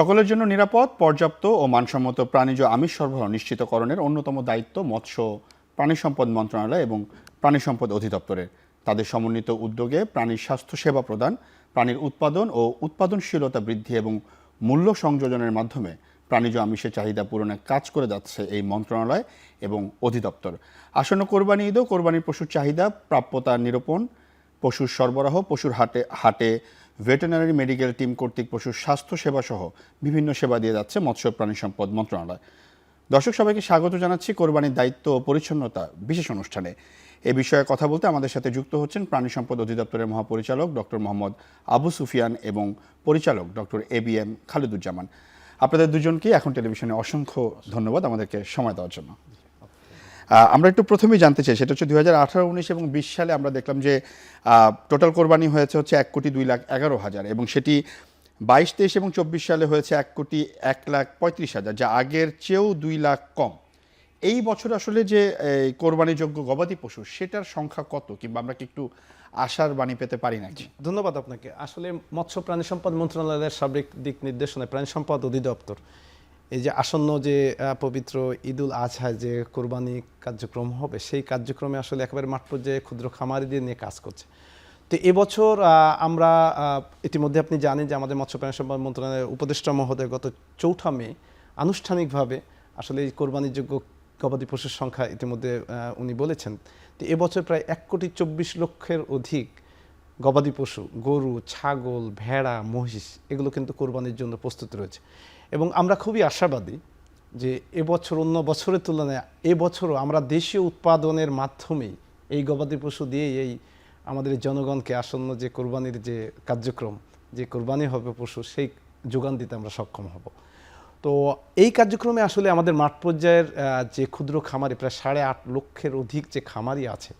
সকলের জন্য নিরাপদ, পর্যাপ্ত ও মানসম্মত প্রাণীজ আমিষ সরবরাহ নিশ্চিতকরণের অন্যতম দায়িত্ব মৎস্য প্রাণী সম্পদ মন্ত্রণালয় এবং প্রাণী সম্পদ অধিদপ্তরের। তাদের সমন্বিত উদ্যোগে প্রাণীর স্বাস্থ্য সেবা প্রদান, প্রাণীর উৎপাদন ও উৎপাদনশীলতা বৃদ্ধি এবং মূল্য সংযোজনের মাধ্যমে প্রাণীজ আমিষের চাহিদা পূরণে কাজ করে যাচ্ছে এই মন্ত্রণালয় এবং অধিদপ্তর। আসন্ন কোরবানি ঈদও কোরবানির পশুর চাহিদা, প্রাপ্যতা নিরূপণ, পশুর সরবরাহ, পশুর হাটে ভেটেরিনারি মেডিকেল টিম কর্তৃক পশুর স্বাস্থ্য সেবা সহ বিভিন্ন সেবা দিয়ে যাচ্ছে মৎস্য প্রাণী সম্পদ মন্ত্রণালয়। দর্শক সবাইকে স্বাগত জানাচ্ছি কোরবানির দায়িত্ব ও পরিচ্ছন্নতা বিশেষ অনুষ্ঠানে। এ বিষয়ে কথা বলতে আমাদের সাথে যুক্ত হচ্ছেন প্রাণী সম্পদ অধিদপ্তরের মহাপরিচালক ডক্টর মোহাম্মদ আবু সুফিয়ান এবং পরিচালক ডক্টর ABM খালেদুজ্জামান। আপনাদের দুজনকে এখন টেলিভিশনে অসংখ্য ধন্যবাদ আমাদেরকে সময় দেওয়ার জন্য। আমরা একটু প্রথমেই জানতে চাই, সেটা হচ্ছে 2018, 19 এবং 20 সালে আমরা দেখলাম যে টোটাল কোরবানি হয়েছে হচ্ছে 1,02,11,000 এবং সেটি 22, 23 এবং 24 সালে হয়েছে 1,01,35,000, যা আগের চেয়েও 2 লাখ কম। এই বছর আসলে যে কোরবানিযোগ্য গবাদি পশু সেটার সংখ্যা কত, কিংবা আমরা কি একটু আশার বাণী পেতে পারি নাকি? ধন্যবাদ আপনাকে। আসলে মৎস্য প্রাণী সম্পদ মন্ত্রণালয়ের সার্বিক দিক নির্দেশনায় প্রাণী সম্পদ অধিদপ্তর এই যে আসন্ন যে পবিত্র ঈদুল আজহায় যে কোরবানি কার্যক্রম হবে, সেই কার্যক্রমে আসলে একেবারে মাঠ পর্যায়ে ক্ষুদ্র খামারিদের নিয়ে কাজ করছে। তো এবছর আমরা ইতিমধ্যে আপনি জানেন যে আমাদের মৎস্য প্রাণী সম্পদ মন্ত্রণালয়ের উপদেষ্টা মহোদয় গত 4 মে আনুষ্ঠানিকভাবে আসলে এই কোরবানিযোগ্য গবাদি পশুর সংখ্যা ইতিমধ্যে উনি বলেছেন। তো এবছর প্রায় 1,24,00,000-এর অধিক গবাদি পশু, গরু, ছাগল, ভেড়া, মহিষ এগুলো কিন্তু কোরবানির জন্য প্রস্তুত রয়েছে। এবং আমরা খুবই আশাবাদী যে এবছর অন্য বছরের তুলনায় এবছরও আমরা দেশীয় উৎপাদনের মাধ্যমেই এই গবাদি পশু দিয়ে এই আমাদের জনগণকে আসন্ন যে কোরবানির যে কার্যক্রম, যে কোরবানি হবে পশু, সেই যোগান দিতে আমরা সক্ষম হব। তো এই কার্যক্রমে আসলে আমাদের মাঠ পর্যায়ের যে ক্ষুদ্র খামারি প্রায় 8.5 লক্ষের অধিক যে খামারি আছে,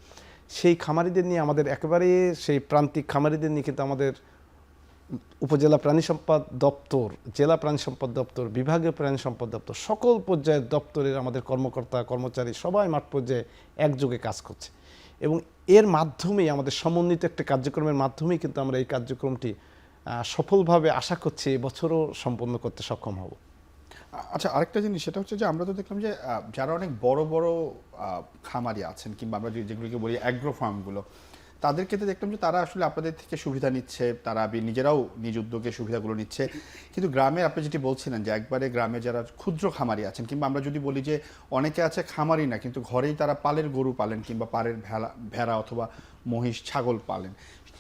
সেই খামারিদের নিয়ে আমাদের একেবারে সেই প্রান্তিক খামারিদের নিয়ে কিন্তু আমাদের উপজেলা প্রাণী সম্পদ দপ্তর, জেলা প্রাণী সম্পদ দপ্তর, বিভাগীয় প্রাণী সম্পদ দপ্তর, সকল পর্যায়ের দপ্তরের আমাদের কর্মকর্তা কর্মচারী সবাই মাঠ পর্যায়ে একযোগে কাজ করছে। এবং এর মাধ্যমেই আমাদের সমন্বিত একটা কার্যক্রমের মাধ্যমেই কিন্তু আমরা এই কার্যক্রমটি সফলভাবে আশা করছি এবছরও সম্পন্ন করতে সক্ষম হব। আচ্ছা, আরেকটা জিনিস, সেটা হচ্ছে যে আমরা তো দেখলাম যে যারা অনেক বড় বড় খামারি আছেন, কিংবা আমরা যেগুলোকে বলি অ্যাগ্রো ফার্মগুলো, তাদের ক্ষেত্রে দেখলাম যে তারা আসলে আপনাদের থেকে সুবিধা নিচ্ছে, তারা নিজেরাও নিজ উদ্যোগে সুবিধাগুলো নিচ্ছে। কিন্তু গ্রামে আপনি যেটি বলছিলেন যে একবারে গ্রামে যারা ক্ষুদ্র খামারি আছেন, কিংবা আমরা যদি বলি যে অনেকে আছে খামারি না কিন্তু ঘরেই তারা পালের গরু পালেন, কিংবা পালের ভেড়া অথবা মহিষ ছাগল পালেন,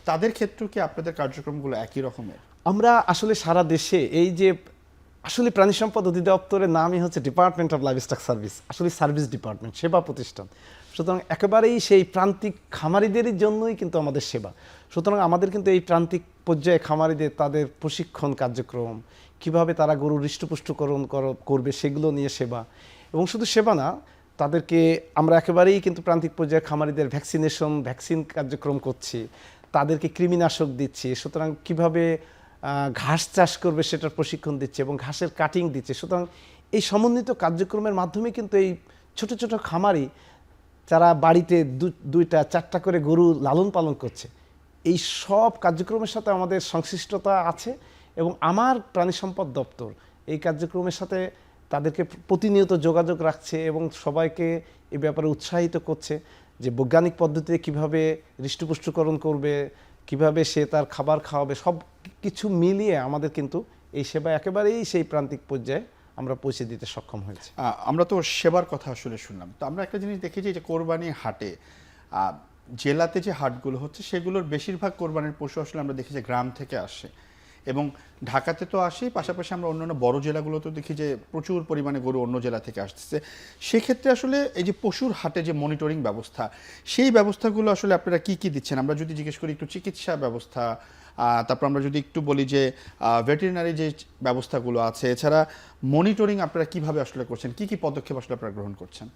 তাদের ক্ষেত্রেও কি আপনাদের কার্যক্রমগুলো একই রকমের? আমরা আসলে সারা দেশে এই যে আসলে প্রাণী সম্পদ অধিদপ্তরের নামই হচ্ছে ডিপার্টমেন্ট অফ লাইভস্টক সার্ভিস, আসলে সার্ভিস ডিপার্টমেন্ট, সেবা প্রতিষ্ঠান। সুতরাং একেবারেই সেই প্রান্তিক খামারিদের জন্যই কিন্তু আমাদের সেবা। সুতরাং আমাদের কিন্তু এই প্রান্তিক পর্যায়ে খামারিদের তাদের প্রশিক্ষণ কার্যক্রম, কিভাবে তারা গরু হৃষ্টপুষ্টকরণ করবে সেগুলো নিয়ে সেবা। এবং শুধু সেবা না, তাদেরকে আমরা একেবারেই কিন্তু প্রান্তিক পর্যায়ে খামারিদের ভ্যাকসিন কার্যক্রম করছি, তাদেরকে কৃমিনাশক দিচ্ছি। সুতরাং কিভাবে ঘাস চাষ করবে সেটার প্রশিক্ষণ দিচ্ছে এবং ঘাসের কাটিং দিচ্ছে। সুতরাং এই সমন্বিত কার্যক্রমের মাধ্যমে কিন্তু এই ছোট ছোট খামারি যারা বাড়িতে 2টা 4টা করে গরু লালন পালন করছে, এই সব কার্যক্রমের সাথে আমাদের সংশ্লিষ্টতা আছে। এবং আমার প্রাণী সম্পদ দপ্তর এই কার্যক্রমের সাথে তাদেরকে প্রতিনিয়ত যোগাযোগ রাখছে এবং সবাইকে এই ব্যাপারে উৎসাহিত করছে যে বৈজ্ঞানিক পদ্ধতিতে কিভাবে হৃষ্টপুষ্টকরণ করবে, কিভাবে সে তার খাবার খাওয়াবে, সব কিছু মিলিয়ে আমাদের কিন্তু এই সেবা একেবারেই সেই প্রান্তিক পর্যায়ে আমরা পৌঁছে দিতে সক্ষম হয়েছে। আমরা তো সেবার কথা আসলে শুনলাম, তো আমরা একটা জিনিস দেখেছি যে কোরবানি হাটে জেলাতে যে হাটগুলো হচ্ছে সেগুলোর বেশিরভাগ কোরবানির পশু আসলে আমরা দেখি যে গ্রাম থেকে আসে, এবং ঢাকাতে তো আসেই, পাশাপাশি আমরা অন্যান্য বড় জেলাগুলোতেও দেখি যে প্রচুর পরিমাণে গরু অন্য জেলা থেকে আসতেছে। সেক্ষেত্রে আসলে এই যে পশুর হাটে যে মনিটরিং ব্যবস্থা, সেই ব্যবস্থাগুলো আসলে আপনারা কি কি দিচ্ছেন? আমরা যদি জিজ্ঞেস করি একটু চিকিৎসা ব্যবস্থা, তারপর আমরা যদি একটু বলি যে ভেটেরিনারি যে ব্যবস্থাগুলো আছে, এছাড়া মনিটরিং আপনারা কিভাবে আসলে করছেন, কি কি পদক্ষেপ আসলে আপনারা গ্রহণ করছেন?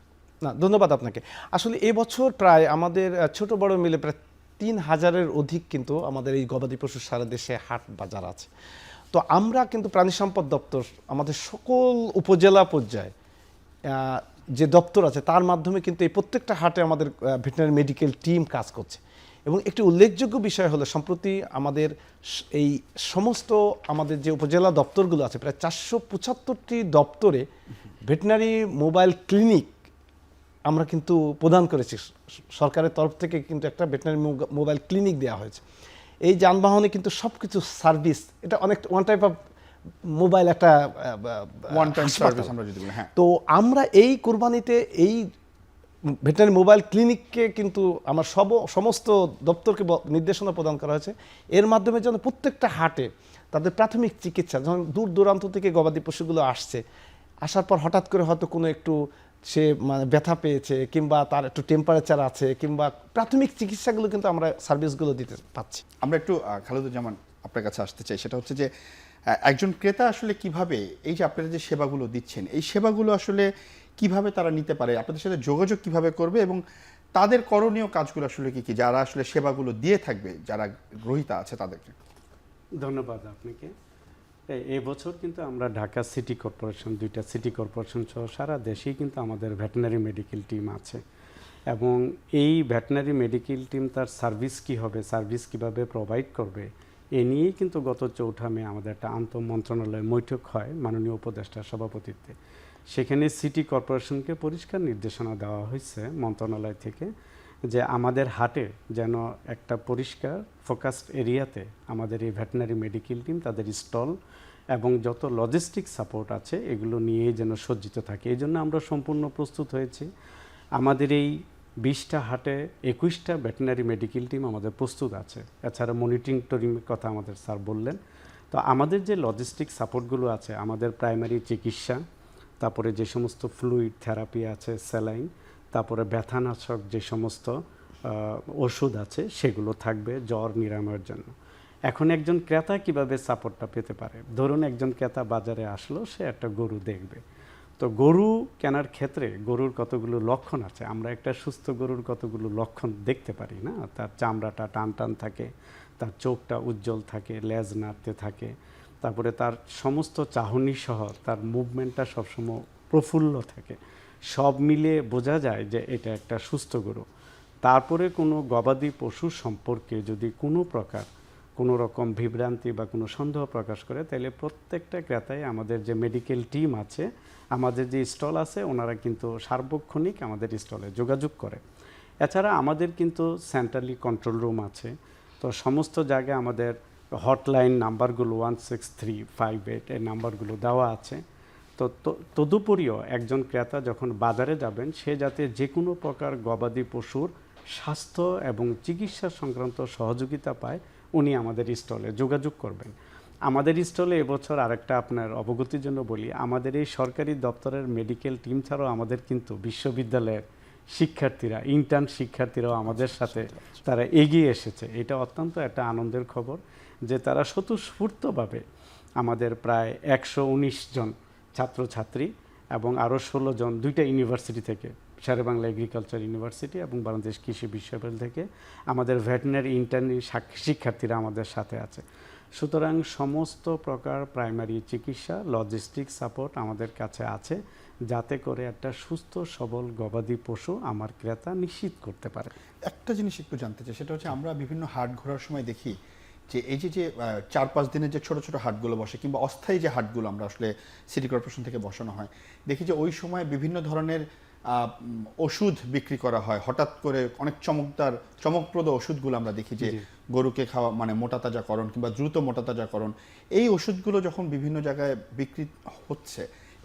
না, ধন্যবাদ আপনাকে। আসলে এবছর প্রায় আমাদের ছোট বড় মিলে প্রায় 3,000-এর অধিক কিন্তু আমাদের এই গবাদি পশুর সারা দেশে হাট বাজার আছে। তো আমরা কিন্তু প্রাণী সম্পদ দপ্তর আমাদের সকল উপজেলা পর্যায়ে যে দপ্তর আছে তার মাধ্যমে কিন্তু এই প্রত্যেকটা হাটে আমাদের ভেটেরিনারি মেডিকেল টিম কাজ করছে। এবং একটি উল্লেখযোগ্য বিষয় হলো সম্প্রতি আমাদের এই সমস্ত আমাদের যে উপজেলা দপ্তরগুলো আছে প্রায় 475টি দপ্তরে ভেটেরিনারি মোবাইল ক্লিনিক আমরা কিন্তু প্রদান করেছি। সরকারের তরফ থেকে কিন্তু একটা ভেটেরিনারি মোবাইল ক্লিনিক দেওয়া হয়েছে। এই যানবাহনে কিন্তু সব কিছু সার্ভিস, এটা অনেক ওয়ান টাইপ অফ মোবাইল একটা ওয়ান টাইম সার্ভিস আমরা যদি বলি, হ্যাঁ। তো আমরা এই কোরবানিতে এই ভেটেরিনারি মোবাইল ক্লিনিককে কিন্তু আমার সমস্ত দপ্তরকে নির্দেশনা প্রদান করা হয়েছে, এর মাধ্যমে যেন প্রত্যেকটা হাটে তাদের প্রাথমিক চিকিৎসা, যখন দূর দূরান্ত থেকে গবাদি পশুগুলো আসছে, আসার পর হঠাৎ করে হয়তো কোনো একটু সে মানে ব্যথা পেয়েছে কিংবা তার একটু টেম্পারেচার আছে কিংবা প্রাথমিক চিকিৎসাগুলো কিন্তু আমরা সার্ভিসগুলো দিতে পাচ্ছি। আমরা একটু খালেদুজ্জামান আপনার কাছে আসতে চাই, সেটা হচ্ছে যে একজন ক্রেতা আসলে কিভাবে এই যে আপনারা যে সেবাগুলো দিচ্ছেন, এই সেবাগুলো আসলে কিভাবে তারা নিতে পারে, আপনাদের সাথে যোগাযোগ কিভাবে করবে এবং তাদের করণীয় কাজগুলো আসলে কি কি, যারা আসলে সেবাগুলো দিয়ে থাকবে, যারা গ্রহীতা আছে তাদেরকে? ধন্যবাদ আপনাকে। এই বছর কিন্তু আমরা ঢাকা সিটি কর্পোরেশন, 2টা সিটি কর্পোরেশন সহ সারা দেশেই কিন্তু আমাদের ভেটেরিনারি মেডিকেল টিম আছে এবং এই ভেটেরিনারি মেডিকেল টিম তার সার্ভিস কী হবে, সার্ভিস কিভাবে প্রোভাইড করবে, এ নিয়েই কিন্তু গত 4 মে আমাদের একটা আন্তঃমন্ত্রণালয় বৈঠক হয় মাননীয় উপদেষ্টার সভাপতিত্বে। সেখানে সিটি কর্পোরেশনকে পরিষ্কার নির্দেশনা দেওয়া হয়েছে মন্ত্রণালয় থেকে যে আমাদের হাটে যেন একটা পরিষ্কার ফোকাসড এরিয়াতে আমাদের এই ভেটেরিনারি মেডিকেল টিম তাদের স্টল এবং যত লজিস্টিক সাপোর্ট আছে এগুলো নিয়েই যেন সজ্জিত থাকে। এই জন্য আমরা সম্পূর্ণ প্রস্তুত হয়েছি। আমাদের এই 20টা হাটে 21টা ভেটেরিনারি মেডিকেল টিম আমাদের প্রস্তুত আছে। এছাড়া মনিটরিং টরিংয়ের কথা আমাদের স্যার বললেন। তো আমাদের যে লজিস্টিক সাপোর্টগুলো আছে, আমাদের প্রাইমারি চিকিৎসা, তারপরে যে সমস্ত ফ্লুইড থেরাপি আছে, স্যালাইন, তারপরে ব্যথানাশক যে সমস্ত ওষুধ আছে সেগুলো থাকবে জ্বর নিরাময়ের জন্য। এখন একজন ক্রেতা কিভাবে সাপোর্টটা পেতে পারে? ধরুন একজন ক্রেতা বাজারে আসলো, সে একটা গরু দেখবে। তো গরু কেনার ক্ষেত্রে গরুর কতগুলো লক্ষণ আছে, আমরা একটা সুস্থ গরুর কতগুলো লক্ষণ দেখতে পারি না? তার চামড়াটা টান টান থাকে, তার চোখটা উজ্জ্বল থাকে, লেজ নাড়তে থাকে, তারপরে তার সমস্ত চাহনি সহ তার মুভমেন্টটা সবসময় প্রফুল্ল থাকে, সব মিলে বোঝা যায় যে এটা একটা সুস্থ গরু। তারপরে কোনো গবাদি পশু সম্পর্কে যদি কোনো রকম বিভ্রান্তি বা কোনো সন্দেহ প্রকাশ করে, তাহলে প্রত্যেকটা ক্রেতাই আমাদের যে মেডিকেল টিম আছে, আমাদের যে স্টল আছে, ওনারা কিন্তু সার্বক্ষণিক আমাদের স্টলে যোগাযোগ করে। এছাড়া আমাদের কিন্তু সেন্ট্রালি কন্ট্রোল রুম আছে। তো সমস্ত জায়গায় আমাদের হটলাইন নাম্বারগুলো 16358 এই নাম্বারগুলো দেওয়া আছে। তো তদুপরিও একজন ক্রেতা যখন বাজারে যাবেন, সে যাতে যে কোনো প্রকার গবাদি পশুর স্বাস্থ্য এবং চিকিৎসা সংক্রান্ত সহযোগিতা পায়, উনি আমাদের স্টলে যোগাযোগ করবেন। আমাদের স্টলে এবছর আরেকটা আপনার অবগতির জন্য বলি, আমাদের এই সরকারি দপ্তরের মেডিকেল টিম ছাড়াও আমাদের কিন্তু বিশ্ববিদ্যালয়ের শিক্ষার্থীরা, ইন্টার্ন শিক্ষার্থীরাও আমাদের সাথে তারা এগিয়ে এসেছে। এটা অত্যন্ত একটা আনন্দের খবর যে তারা স্বতঃস্ফূর্তভাবে আমাদের প্রায় 119 জন ছাত্রছাত্রী এবং আরও 16 জন 2টা ইউনিভার্সিটি থেকে, শেরেবাংলা এগ্রিকালচার ইউনিভার্সিটি এবং বাংলাদেশ কৃষি বিশ্ববিদ্যালয় থেকে আমাদের ভেটেরিনারি ইন্টার্ন শিক্ষার্থীরা আমাদের সাথে আছে। সুতরাং সমস্ত প্রকার প্রাইমারি চিকিৎসা, লজিস্টিক সাপোর্ট আমাদের কাছে আছে, যাতে করে একটা সুস্থ সবল গবাদি পশু আমার ক্রেতা নিশ্চিত করতে পারে। একটা জিনিস একটু জানতে চাই, সেটা হচ্ছে আমরা বিভিন্ন হাট ঘোরার সময় দেখি যে এই যে 4-5 দিনের যে ছোট ছোট হাটগুলো বসে কিংবা অস্থায়ী যে হাটগুলো আমরা আসলে সিটি কর্পোরেশন থেকে বসানো হয়, দেখি যে ওই সময় বিভিন্ন ধরনের ওষুধ বিক্রি করা হয়। হঠাৎ করে অনেক চমকপ্রদ ওষুধগুলো আমরা দেখি যে গরুকে খাওয়া, মানে মোটা তাজাকরণ কিংবা দ্রুত মোটা তাজাকরণ, এই ওষুধগুলো যখন বিভিন্ন জায়গায় বিক্রি হচ্ছে,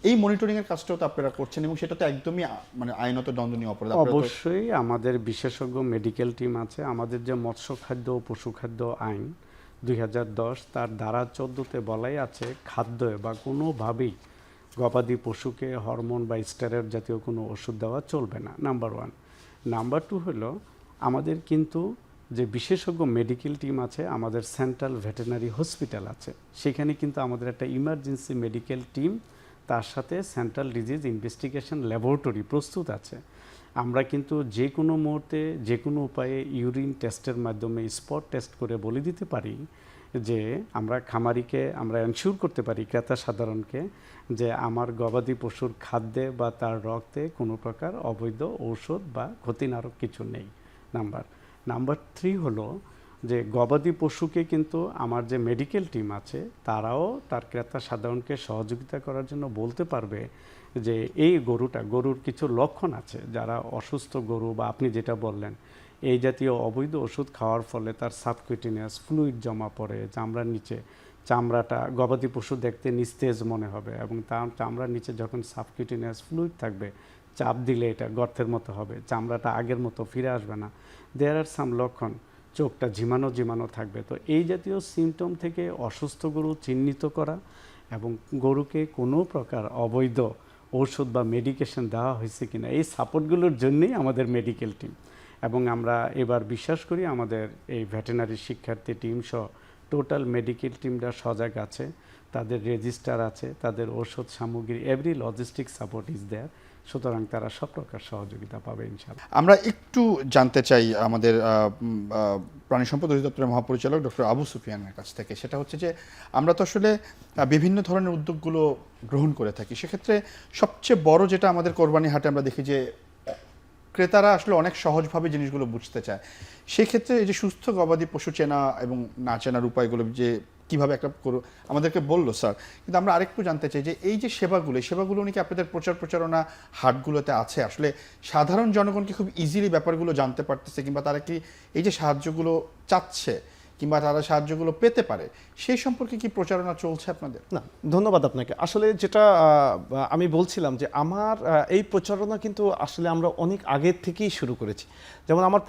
এই মনিটরিং এর কাজটাও তো আপনারা করছেন এবং সেটা তো একদমই মানে আইনত দণ্ডনীয় অপরাধ। অবশ্যই আমাদের বিশেষজ্ঞ মেডিকেল টিম আছে। আমাদের যে মৎস্য খাদ্য ও পশু খাদ্য আইন 2010 তার ধারা 14তে বলাই আছে, খাদ্য বা কোনোভাবেই গবাদি পশুকে হরমোন বা স্টেরয়েড জাতীয় কোনো ওষুধ দেওয়া চলবে না, নাম্বার 1। নাম্বার 2 হলো আমাদের কিন্তু যে বিশেষজ্ঞ মেডিকেল টিম আছে, আমাদের সেন্ট্রাল ভেটেরিনারি হসপিটাল আছে, সেখানে কিন্তু আমাদের একটা ইমার্জেন্সি মেডিকেল টিম, তার সাথে সেন্ট্রাল ডিজিজ ইনভেস্টিগেশন ল্যাবরেটরি প্রস্তুত আছে। আমরা কিন্তু যে কোনো মুহূর্তে যে কোনো উপায়ে ইউরিন টেস্টের মাধ্যমে স্পট টেস্ট করে বলে দিতে পারি যে আমরা খামারিকে আমরা এনশিওর করতে পারি, ক্রেতা সাধারণকে, যে আমার গবাদি পশুর খাদ্যে বা তার রক্তে কোনো প্রকার অবৈধ ঔষধ বা ক্ষতিকারক কিছু নেই, নাম্বার। নাম্বার 3 হলো যে গবাদি পশুকে কিন্তু আমার যে মেডিকেল টিম আছে তারাও তার ক্রেতা সাধারণকে সহযোগিতা করার জন্য বলতে পারবে যে এই গরুর কিছু লক্ষণ আছে, যারা অসুস্থ গরু বা আপনি যেটা বললেন এই জাতীয় অবৈধ ওষুধ খাওয়ার ফলে তার সাবকিউটেনিয়াস ফ্লুইড জমা পড়ে চামড়ার নিচে, চামড়াটা গবাদি পশু দেখতে নিস্তেজ মনে হবে এবং তার চামড়ার নিচে যখন সাবকিউটেনিয়াস ফ্লুইড থাকবে চাপ দিলে এটা গর্তের মতো হবে, চামড়াটা আগের মতো ফিরে আসবে না। দেয়ার আর সাম লক্ষণ, চোখটা ঝিমানো থাকবে। তো এই জাতীয় সিমটম থেকে অসুস্থ গরু চিহ্নিত করা এবং গরুকে কোনো প্রকার অবৈধ ঔষধ বা মেডিকেশন দেওয়া হয়েছে কিনা এই সাপোর্টগুলোর জন্যই আমাদের মেডিকেল টিম। এবং আমরা এবার বিশ্বাস করি আমাদের এই ভেটেরিনারি শিক্ষার্থী টিম সহ টোটাল মেডিকেল টিমরা সজাগ আছে, তাদের রেজিস্টার আছে, তাদের ওষুধ সামগ্রী, every logistic support is there. সুতরাং তারা সব প্রকার সহযোগিতা পাবে ইনশাআল্লাহ। আমরা একটু জানতে চাই আমাদের প্রাণী সম্পদ অধিদপ্তরের মহাপরিচালক ডক্টর আবু সুফিয়ানের কাছ থেকে, সেটা হচ্ছে যে আমরা তো আসলে বিভিন্ন ধরনের উদ্যোগগুলো গ্রহণ করে থাকি, সেক্ষেত্রে সবচেয়ে বড় যেটা আমাদের কোরবানি হাটে আমরা দেখি যে ক্রেতারা আসলে অনেক সহজভাবে জিনিসগুলো বুঝতে চায়। সেক্ষেত্রে এই যে সুস্থ গবাদি পশু চেনা এবং না চেনার উপায়গুলো যে কীভাবে একটা আমাদেরকে বললো স্যার, কিন্তু আমরা আরেকটু জানতে চাই যে এই যে সেবাগুলো নাকি আপনাদের প্রচারণা হাটগুলোতে আছে, আসলে সাধারণ জনগণ কি খুব ইজিলি ব্যাপারগুলো জানতে পারতেছে, কিংবা তারা কি এই যে সাহায্যগুলো চাচ্ছে কিংবা তারা সাহায্যগুলো পেতে পারে, সেই সম্পর্কে কি প্রচারণা চলছে আপনাদের? না, ধন্যবাদ আপনাকে। আসলে যেটা আমি বলছিলাম যে আমার এই প্রচারণা কিন্তু আসলে আমরা অনেক আগের থেকেই শুরু করেছি। যেমন আমার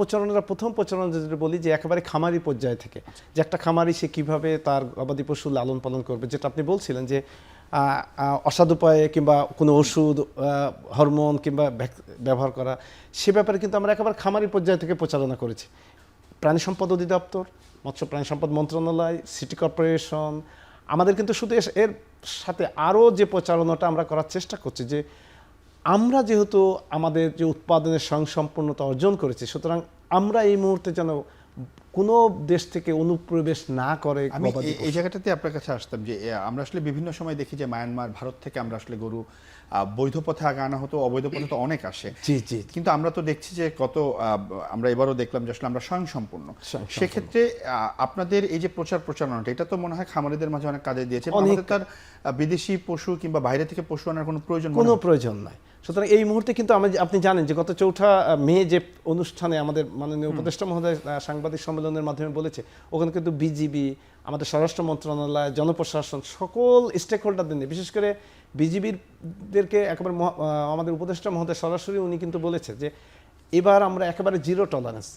প্রথম প্রচারণা যেটা বলি যে একেবারে খামারি পর্যায় থেকে, যে একটা খামারি সে কীভাবে তার গবাদি পশু লালন পালন করবে, যেটা আপনি বলছিলেন যে অসাধ উপায়ে কিংবা কোনো ওষুধ, হরমোন কিংবা ব্যবহার করা, সে ব্যাপারে কিন্তু আমরা একেবারে খামারি পর্যায় থেকে প্রচারণা করেছি। প্রাণী সম্পদ অধিদপ্তর, মৎস্য প্রাণী সম্পদ মন্ত্রণালয়, সিটি কর্পোরেশন, আমাদের কিন্তু শুধু এর সাথে আরও যে প্রচারণাটা আমরা করার চেষ্টা করছি যে আমরা যেহেতু আমাদের যে উৎপাদনের স্বয়ংসম্পূর্ণতা অর্জন করেছি, সুতরাং আমরা এই মুহূর্তে যেন কোনো দেশ থেকে অনুপ্রবেশ না করে। আমি এই জায়গাটাতে আপনার কাছে আসতাম যে আমরা আসলে বিভিন্ন সময় দেখি যে মায়ানমার, ভারত থেকে আমরা আসলে গরু বৈধ পথে আগে আনা হতো, অবৈধ পথে তো অনেক আসে। জি। কিন্তু আমরা তো দেখছি যে আমরা এবারও দেখলাম যে আসলে আমরা স্বয়ংসম্পূর্ণ। সেক্ষেত্রে আপনাদের এই যে প্রচারণাটা, এটা তো মনে হয় খামারিদের মাঝে অনেক কাজে দিয়েছে। আমাদের তার বিদেশি পশু কিংবা বাইরে থেকে পশু আনার কোনো প্রয়োজন নাই। সুতরাং এই মুহূর্তে কিন্তু আপনি জানেন যে গত 4 মে যে অনুষ্ঠানে আমাদের মাননীয় উপদেষ্টা মহোদয় সাংবাদিক সম্মেলনের মাধ্যমে বলেছে, ওখানে কিন্তু বিজিবি, আমাদের স্বরাষ্ট্র মন্ত্রণালয়, জনপ্রশাসন, সকল স্টেক হোল্ডারদের নিয়ে, বিশেষ করে বিজিবিদেরকে একেবারে আমাদের উপদেষ্টা মহোদয় সরাসরি উনি কিন্তু বলেছে যে এবার আমরা একেবারে জিরো টলারেন্স,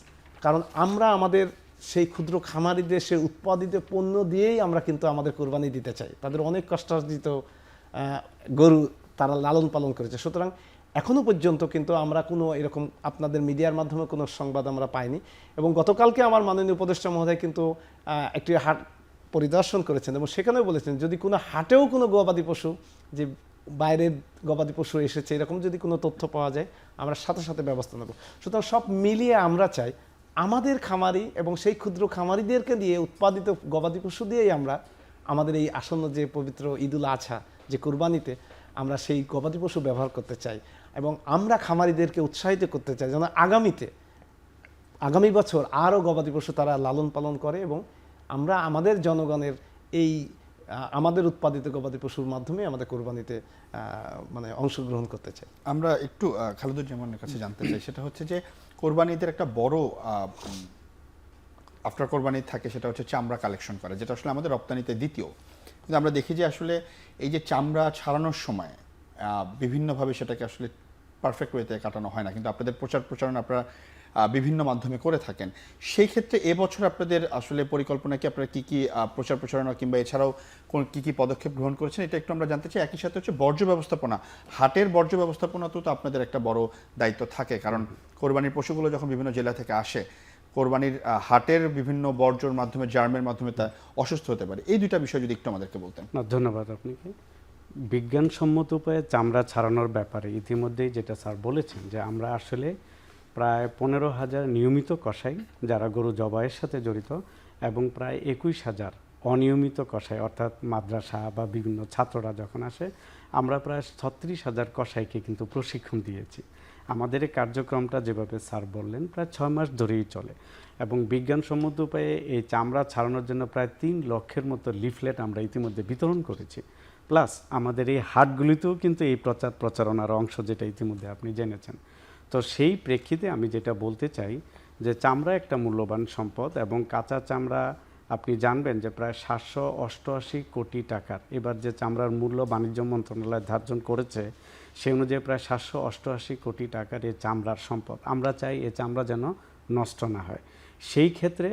কারণ আমরা আমাদের সেই ক্ষুদ্র খামারিদের সেই উৎপাদিত পণ্য দিয়েই আমরা কিন্তু আমাদের কোরবানি দিতে চাই। তাদের অনেক কষ্টার্জিত গরু তারা লালন পালন করেছে। সুতরাং এখনও পর্যন্ত কিন্তু আমরা কোনো এরকম আপনাদের মিডিয়ার মাধ্যমে কোনো সংবাদ আমরা পাইনি। এবং গতকালকে আমার মাননীয় উপদেষ্টা মহোদয় কিন্তু একটি হাট পরিদর্শন করেছেন এবং সেখানেও বলেছেন যদি কোনো হাটেও কোনো গবাদি পশু, যে বাইরের গবাদি পশু এসেছে এরকম যদি কোনো তথ্য পাওয়া যায়, আমরা সাথে সাথে ব্যবস্থা নেব। সুতরাং সব মিলিয়ে আমরা চাই আমাদের খামারি এবং সেই ক্ষুদ্র খামারিদেরকে দিয়ে উৎপাদিত গবাদি পশু দিয়েই আমরা আমাদের এই আসন্ন যে পবিত্র ঈদুল আজহা, যে কুরবানিতে আমরা সেই গবাদি পশু ব্যবহার করতে চাই এবং আমরা খামারিদেরকে উৎসাহিত করতে চাই যেন আগামী বছর আরও গবাদি পশু তারা লালন পালন করে এবং আমরা আমাদের জনগণের এই আমাদের উৎপাদিত গবাদি পশুর মাধ্যমে আমাদের কোরবানিতে মানে অংশগ্রহণ করতে চাই। আমরা একটু খালেদুজ্জামানের কাছে জানতে চাই, সেটা হচ্ছে যে কোরবানিদের একটা বড় আফটার কোরবানি থাকে, সেটা হচ্ছে চামড়া কালেকশন করা, যেটা আসলে আমাদের রপ্তানিতে দ্বিতীয়। কিন্তু আমরা দেখি যে আসলে এই যে চামড়া ছাড়ানোর সময় বিভিন্নভাবে সেটাকে আসলে পারফেক্ট ওয়েতে কাটানো হয় না, কিন্তু আপনাদের প্রচারণা আপনারা বিভিন্ন মাধ্যমে করে থাকেন। সেই ক্ষেত্রে এবছর আপনাদের আসলে পরিকল্পনা কি, আপনারা কী কী প্রচারণা কিংবা এছাড়াও কী কী পদক্ষেপ গ্রহণ করেছেন, এটা একটু আমরা জানতে চাই। একই সাথে হচ্ছে বর্জ্য ব্যবস্থাপনা, হাটের বর্জ্য ব্যবস্থাপনাতেও তো আপনাদের একটা বড় দায়িত্ব থাকে, কারণ কোরবানির পশুগুলো যখন বিভিন্ন জেলা থেকে আসে, কোরবানির হাটের বিভিন্ন বর্জ্যর মাধ্যমে, জার্মের মাধ্যমে তা অসুস্থ হতে পারে। এই দুইটা বিষয় যদি একটু আমাদেরকে বলতেন। ধন্যবাদ আপনাকে। বিজ্ঞানসম্মত উপায়ে চামড়া ছাড়ানোর ব্যাপারে ইতিমধ্যেই যেটা স্যার বলেছেন যে আমরা আসলে প্রায় 15,000 নিয়মিত কসাই যারা গরু জবাইয়ের সাথে জড়িত এবং প্রায় 21,000 অনিয়মিত কসাই, অর্থাৎ মাদ্রাসা বা বিভিন্ন ছাত্ররা যখন আসে আমরা প্রায় 36,000 কসাইকে কিন্তু প্রশিক্ষণ দিয়েছি। আমাদের এই কার্যক্রমটা যেভাবে স্যার বললেন প্রায় 6 মাস ধরেই চলে এবং বিজ্ঞানসম্মত উপায়ে এই চামড়া ছাড়ানোর জন্য প্রায় 3 লক্ষের মতো লিফলেট আমরা ইতিমধ্যে বিতরণ করেছি। প্লাস আমাদের এই হাটগুলিতেও কিন্তু এই প্রচারণার অংশ, যেটা ইতিমধ্যে আপনি জেনেছেন। তো সেই প্রেক্ষিতে আমি যেটা বলতে চাই যে চামড়া একটা মূল্যবান সম্পদ এবং কাঁচা চামড়া আপনি জানবেন যে প্রায় 788 কোটি টাকার এবার যে চামড়ার মূল্য বাণিজ্য মন্ত্রণালয় ধার্য করেছে সেই অনুযায়ী প্রায় 788 কোটি টাকার এই চামড়ার সম্পদ। আমরা চাই এই চামড়া যেন নষ্ট না হয়। সেই ক্ষেত্রে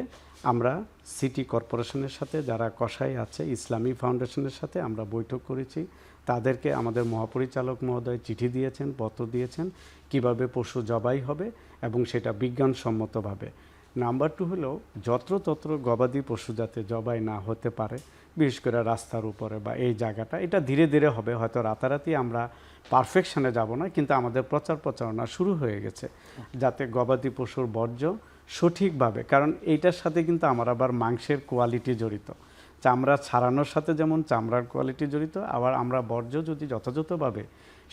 আমরা সিটি কর্পোরেশনের সাথে যারা কসাই আছে, ইসলামী ফাউন্ডেশনের সাথে আমরা বৈঠক করেছি। তাদেরকে আমাদের মহাপরিচালক মহোদয় চিঠি দিয়েছেন, পত্র দিয়েছেন কিভাবে পশু জবাই হবে এবং সেটা বিজ্ঞানসম্মতভাবে। নাম্বার 2 হলো যত্রতত্র গবাদি পশু যাতে জবাই না হতে পারে, বিশেষ করে রাস্তার উপরে বা এই জায়গাটা, এটা ধীরে ধীরে হবে। হয়তো রাতারাতি আমরা পারফেকশনে যাব না, কিন্তু আমাদের প্রচারণা শুরু হয়ে গেছে যাতে গবাদি পশুর বর্জ্য সঠিকভাবে, কারণ এইটার সাথে কিন্তু আমার আবার মাংসের কোয়ালিটি জড়িত, চামড়া ছাড়ানোর সাথে যেমন চামড়ার কোয়ালিটি জড়িত, আবার আমরা বর্জ্য যদি যথাযথভাবে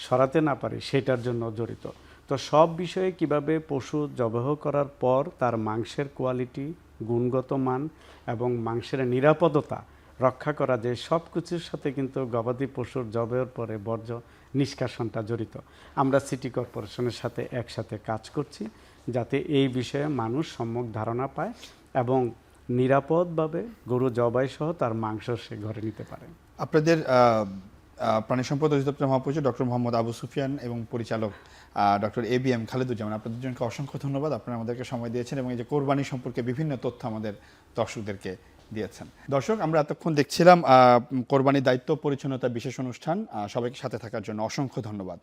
সরাতে না পারি সেটার জন্য জড়িত। তো সব বিষয়ে কিভাবে পশু জবাই করার পর তার মাংসের কোয়ালিটি, গুণগত মান এবং মাংসের নিরাপদতা রক্ষা করা যায়, সব কিছুর সাথে কিন্তু গবাদি পশুর জবাইয়ের পরে বর্জ্য নিষ্কাশনটা জড়িত। আমরা সিটি কর্পোরেশনের সাথে একসাথে কাজ করছি যাতে এই বিষয়ে মানুষ সম্যক ধারণা পায় এবং নিরাপদভাবে গরু জবাই সহ তার মাংস সে ঘরে নিতে পারে। আপনাদের প্রাণী সম্পদ অধিদপ্তরের মহাপরিচালক ডক্টর মোহাম্মদ আবু সুফিয়ান এবং পরিচালক ডক্টর ABM খালেদুজ্জামান, আপনাদের দুজনকে অসংখ্য ধন্যবাদ। আপনারা আমাদেরকে সময় দিয়েছেন এবং এই যে কোরবানি সম্পর্কে বিভিন্ন তথ্য আমাদের দর্শকদেরকে দিয়েছেন। দর্শক, আমরা এতক্ষণ দেখছিলাম কোরবানি দায়িত্ব পরিচ্ছন্নতা বিশেষ অনুষ্ঠান। সবাইকে সাথে থাকার জন্য অসংখ্য ধন্যবাদ।